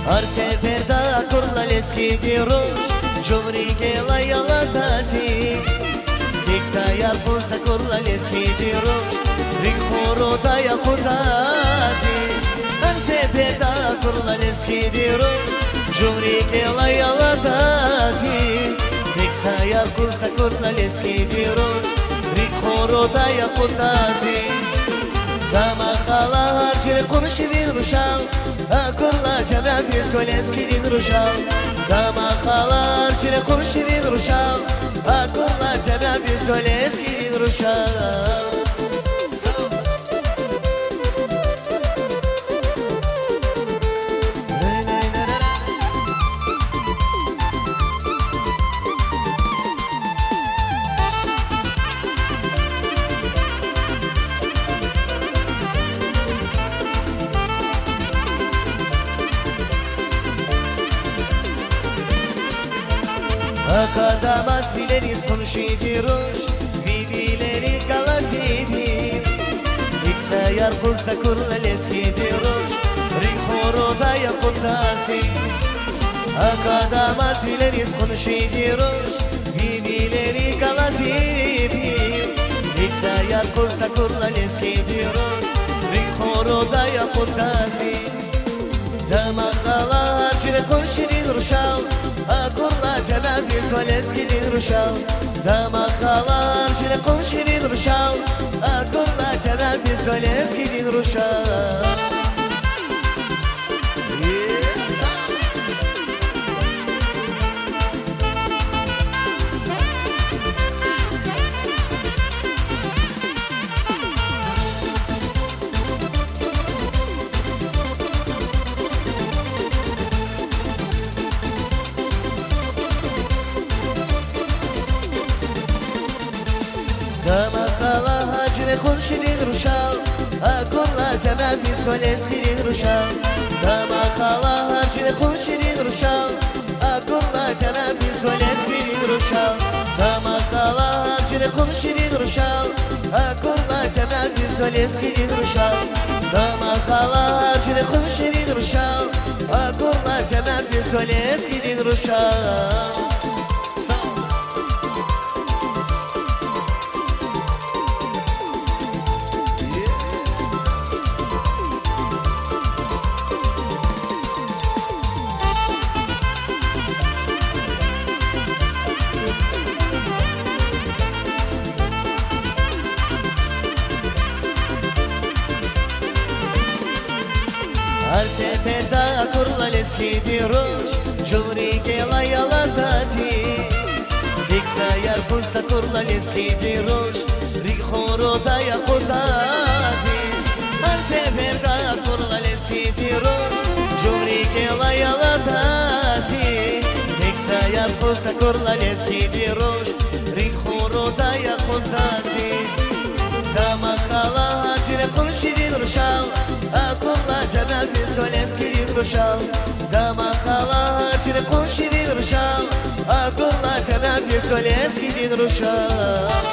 Her seferde kurlar eski diyoruz Cumri gela yalatasi Tek sayar kuzda kurlar eski diyoruz Ring horo da yakutasi Her seferde kurlar eski diyoruz Cumri gela yalatasi Tek sayar kuzda kurlar eski diyoruz Ring horo da yakutasi Dama khala harcire konuşivin ruşal Akulla temel bir soleskinin ruşal Dama khala harcire konuşivin ruşal Akulla temel bir soleskinin ruşal Akadamat bileriz konuşuyoruz Bibileri galasidir İlk sayar kulsa kurla leskidiyoruz Rinhoro da yakutasi Akadamat bileriz konuşuyoruz Bibileri galasidir İlk sayar kulsa kurla leskidiyoruz Rinhoro da yakutasi Damakala harcire konuşuyor ruşal Akulla temel bir soleskinin ruşal Damakala harcire konuşuyor ruşal Akulla temel bir soleskinin ruşal Dama khala hacre konuşuyor ruşal Akulla temel bir soleskinin ruşal Dama khala hacre konuşuyor ruşal Akulla temel bir soleskinin ruşal Dama khala hacre konuşuyor ruşal Akulla temel bir soleskinin ruşal Dama khala hacre konuşuyor ruşal Akulla temel bir soleskinin ruşal Her seferde kurlar eskidiyoruz Cumri gela yalatasi Tek sayar pusta kurlar eskidiyoruz Rinhoro da yakutasi Her seferde kurlar eskidiyoruz Cumri gela yalatasi Tek sayar pusta kurlar eskidiyoruz Rinhoro da yakutasi Dama khala hacire konuşuyor ruşal Akulla temel bir soleskinin ruşal Dama khala hacire konuşuyor ruşal Akulla temel bir soleskinin ruşal